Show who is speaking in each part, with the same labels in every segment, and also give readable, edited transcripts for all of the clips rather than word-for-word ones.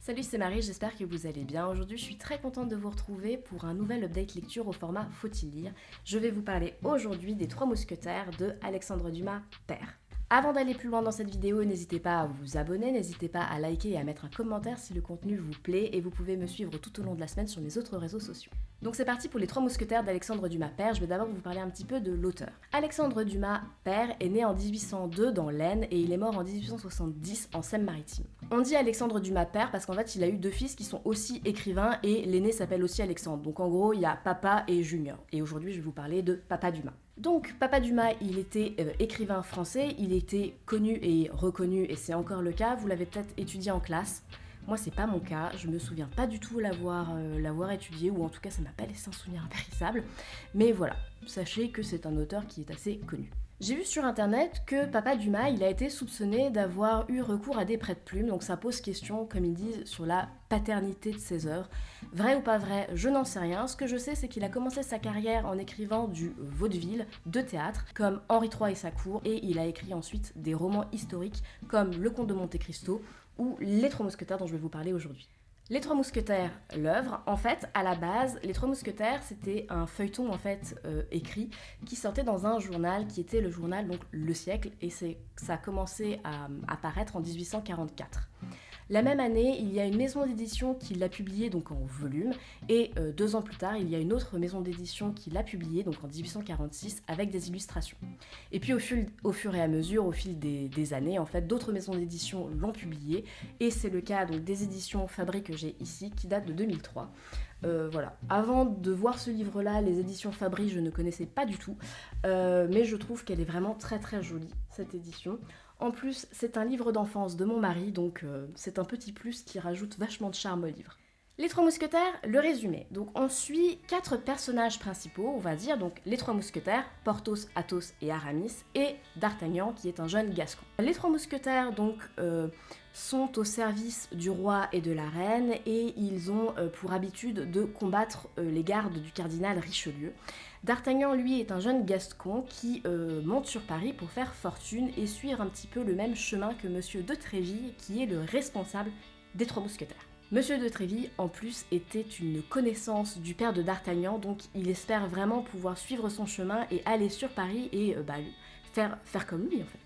Speaker 1: Salut, c'est Marie, j'espère que vous allez bien. Aujourd'hui, je suis très contente de vous retrouver pour un nouvel update lecture au format Faut-il lire. Je vais vous parler aujourd'hui des Trois Mousquetaires de Alexandre Dumas, père. Avant d'aller plus loin dans cette vidéo, n'hésitez pas à vous abonner, n'hésitez pas à liker et à mettre un commentaire si le contenu vous plaît et vous pouvez me suivre tout au long de la semaine sur mes autres réseaux sociaux. Donc c'est parti pour les Trois Mousquetaires d'Alexandre Dumas père. Je vais d'abord vous parler un petit peu de l'auteur. Alexandre Dumas père est né en 1802 dans l'Aisne et il est mort en 1870 en Seine-Maritime. On dit Alexandre Dumas père parce qu'en fait il a eu deux fils qui sont aussi écrivains et l'aîné s'appelle aussi Alexandre. Donc en gros il y a Papa et Junior. Et aujourd'hui je vais vous parler de Papa Dumas. Donc Papa Dumas, il était écrivain français, il était connu et reconnu et c'est encore le cas. Vous l'avez peut-être étudié en classe. Moi, c'est pas mon cas, je me souviens pas du tout l'avoir étudié, ou en tout cas, ça m'a pas laissé un souvenir impérissable. Mais voilà, sachez que c'est un auteur qui est assez connu. J'ai vu sur internet que Papa Dumas, il a été soupçonné d'avoir eu recours à des prête-plumes, donc ça pose question, comme ils disent, sur la paternité de ses œuvres. Vrai ou pas vrai, je n'en sais rien. Ce que je sais, c'est qu'il a commencé sa carrière en écrivant du vaudeville, de théâtre, comme Henri III et sa cour, et il a écrit ensuite des romans historiques, comme Le Comte de Monte Cristo, ou Les Trois Mousquetaires dont je vais vous parler aujourd'hui. Les Trois Mousquetaires, l'œuvre, en fait, à la base, Les Trois Mousquetaires, c'était un feuilleton écrit qui sortait dans un journal qui était le journal donc Le Siècle et ça a commencé à apparaître en 1844. La même année, il y a une maison d'édition qui l'a publié donc en volume et 2 ans plus tard, il y a une autre maison d'édition qui l'a publié donc en 1846 avec des illustrations. Et puis au fur et à mesure, au fil des années, en fait, d'autres maisons d'édition l'ont publié et c'est le cas donc des éditions Fabry que j'ai ici qui date de 2003. Voilà. Avant de voir ce livre-là, les éditions Fabry, je ne connaissais pas du tout, mais je trouve qu'elle est vraiment très très jolie, cette édition. En plus, c'est un livre d'enfance de mon mari, donc c'est un petit plus qui rajoute vachement de charme au livre. Les Trois Mousquetaires, le résumé. Donc on suit 4 personnages principaux, on va dire, donc les Trois Mousquetaires, Porthos, Athos et Aramis, et D'Artagnan qui est un jeune gascon. Les Trois Mousquetaires donc sont au service du roi et de la reine et ils ont pour habitude de combattre les gardes du cardinal Richelieu. D'Artagnan, lui, est un jeune gascon qui monte sur Paris pour faire fortune et suivre un petit peu le même chemin que Monsieur de Tréville, qui est le responsable des Trois Mousquetaires. Monsieur de Tréville, en plus, était une connaissance du père de D'Artagnan, donc il espère vraiment pouvoir suivre son chemin et aller sur Paris et faire comme lui, en fait.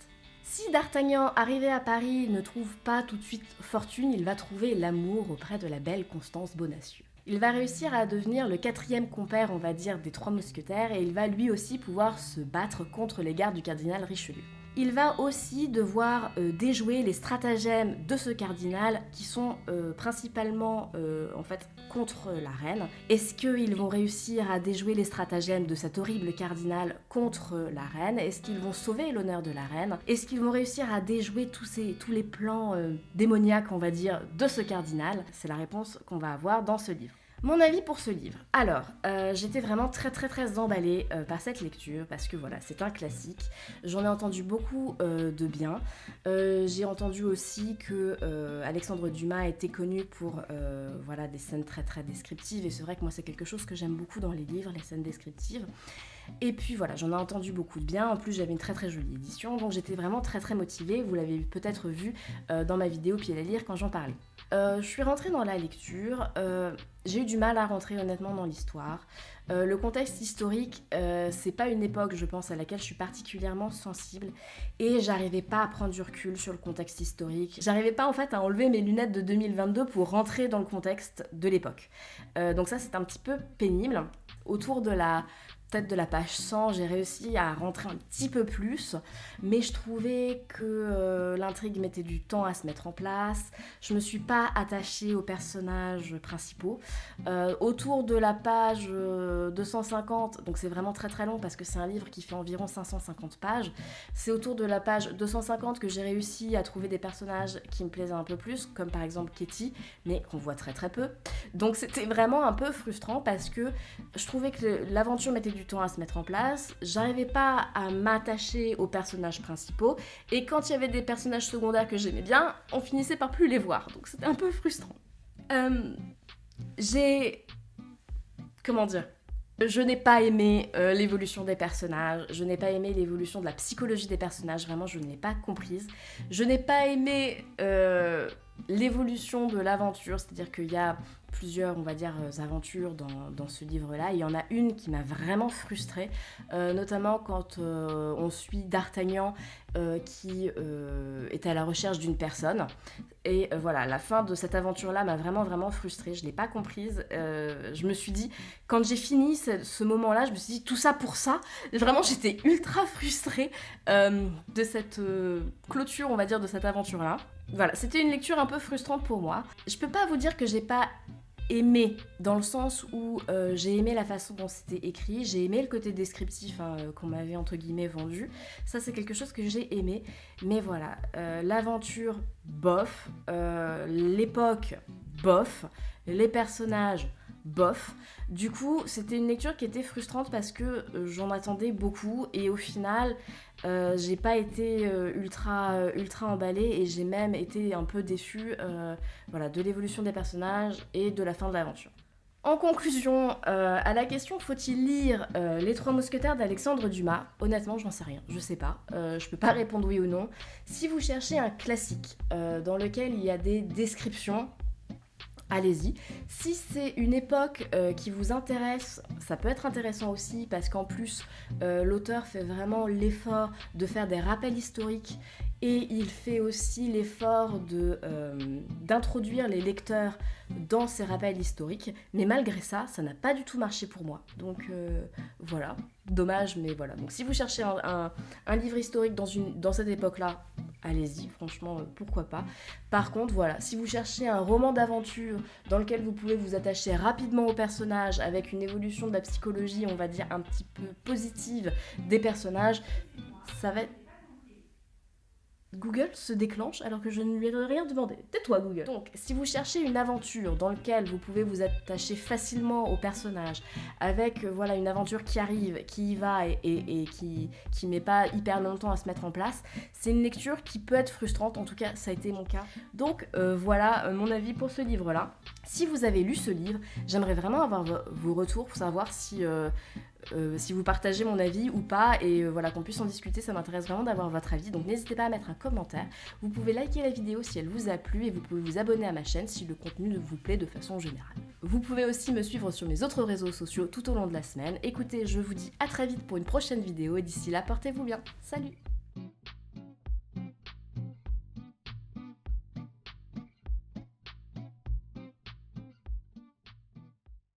Speaker 1: Si D'Artagnan, arrivé à Paris, ne trouve pas tout de suite fortune, il va trouver l'amour auprès de la belle Constance Bonacieux. Il va réussir à devenir le 4e compère, on va dire, des Trois Mousquetaires et il va lui aussi pouvoir se battre contre les gardes du cardinal Richelieu. Il va aussi devoir déjouer les stratagèmes de ce cardinal qui sont principalement en fait contre la reine. Est-ce qu'ils vont réussir à déjouer les stratagèmes de cet horrible cardinal contre la reine? Est-ce qu'ils vont sauver l'honneur de la reine? Est-ce qu'ils vont réussir à déjouer tous les plans démoniaques, on va dire, de ce cardinal? C'est la réponse qu'on va avoir dans ce livre. Mon avis pour ce livre. Alors, j'étais vraiment très très très emballée par cette lecture parce que voilà, c'est un classique. J'en ai entendu beaucoup de bien. J'ai entendu aussi que Alexandre Dumas était connu pour voilà, des scènes très très descriptives et c'est vrai que moi c'est quelque chose que j'aime beaucoup dans les livres, les scènes descriptives. Et puis voilà, j'en ai entendu beaucoup de bien, en plus j'avais une très très jolie édition, donc j'étais vraiment très très motivée, vous l'avez peut-être vu dans ma vidéo Pied à lire quand j'en parlais. Je suis rentrée dans la lecture, j'ai eu du mal à rentrer honnêtement dans l'histoire. Le contexte historique, c'est pas une époque, je pense, à laquelle je suis particulièrement sensible et j'arrivais pas à prendre du recul sur le contexte historique. J'arrivais pas en fait à enlever mes lunettes de 2022 pour rentrer dans le contexte de l'époque. Donc ça c'est un petit peu pénible. Autour de la page 100, j'ai réussi à rentrer un petit peu plus, mais je trouvais que l'intrigue mettait du temps à se mettre en place. Je me suis pas attachée aux personnages principaux. Autour de la page 250, donc c'est vraiment très très long parce que c'est un livre qui fait environ 550 pages, c'est autour de la page 250 que j'ai réussi à trouver des personnages qui me plaisaient un peu plus, comme par exemple Ketty, mais qu'on voit très très peu. Donc c'était vraiment un peu frustrant parce que je trouvais que l'aventure mettait du temps à se mettre en place, j'arrivais pas à m'attacher aux personnages principaux, et quand il y avait des personnages secondaires que j'aimais bien, on finissait par plus les voir, donc c'était un peu frustrant. Je n'ai pas aimé l'évolution des personnages, je n'ai pas aimé l'évolution de la psychologie des personnages, vraiment je ne l'ai pas comprise. Je n'ai pas aimé l'évolution de l'aventure, c'est-à-dire qu'il y a plusieurs, on va dire, aventures dans ce livre-là. Il y en a une qui m'a vraiment frustrée, notamment quand on suit D'Artagnan qui est à la recherche d'une personne. Et voilà, la fin de cette aventure-là m'a vraiment frustrée. Je ne l'ai pas comprise. Je me suis dit, quand j'ai fini ce moment-là, je me suis dit, tout ça pour ça. Vraiment, j'étais ultra frustrée de cette clôture, on va dire, de cette aventure-là. Voilà, c'était une lecture un peu frustrante pour moi. Je peux pas vous dire que j'ai pas aimé, dans le sens où j'ai aimé la façon dont c'était écrit, j'ai aimé le côté descriptif qu'on m'avait entre guillemets vendu. Ça, c'est quelque chose que j'ai aimé. Mais voilà, l'aventure, bof. L'époque, bof. Les personnages, bof. Du coup, c'était une lecture qui était frustrante parce que j'en attendais beaucoup et au final, j'ai pas été ultra emballée et j'ai même été un peu déçue voilà, de l'évolution des personnages et de la fin de l'aventure. En conclusion, à la question faut-il lire Les Trois Mousquetaires d'Alexandre Dumas, honnêtement, j'en sais rien, je sais pas, je peux pas répondre oui ou non. Si vous cherchez un classique dans lequel il y a des descriptions, allez-y. Si c'est une époque qui vous intéresse, ça peut être intéressant aussi parce qu'en plus, l'auteur fait vraiment l'effort de faire des rappels historiques et il fait aussi l'effort d'introduire les lecteurs dans ces rappels historiques. Mais malgré ça, ça n'a pas du tout marché pour moi. Donc voilà, dommage, mais voilà. Donc si vous cherchez un livre historique dans cette époque-là, allez-y, franchement, pourquoi pas. Par contre, voilà, si vous cherchez un roman d'aventure dans lequel vous pouvez vous attacher rapidement aux personnages avec une évolution de la psychologie, on va dire, un petit peu positive des personnages, ça va être... Google se déclenche alors que je ne lui ai rien demandé. Tais-toi, Google. Donc, si vous cherchez une aventure dans laquelle vous pouvez vous attacher facilement aux personnages, avec voilà, une aventure qui arrive, qui y va et qui met pas hyper longtemps à se mettre en place, c'est une lecture qui peut être frustrante. En tout cas, ça a été mon cas. Donc, voilà mon avis pour ce livre-là. Si vous avez lu ce livre, j'aimerais vraiment avoir vos retours pour savoir si vous partagez mon avis ou pas, et voilà, qu'on puisse en discuter, ça m'intéresse vraiment d'avoir votre avis, donc n'hésitez pas à mettre un commentaire. Vous pouvez liker la vidéo si elle vous a plu, et vous pouvez vous abonner à ma chaîne si le contenu vous plaît de façon générale. Vous pouvez aussi me suivre sur mes autres réseaux sociaux tout au long de la semaine. Écoutez, je vous dis à très vite pour une prochaine vidéo, et d'ici là, portez-vous bien. Salut!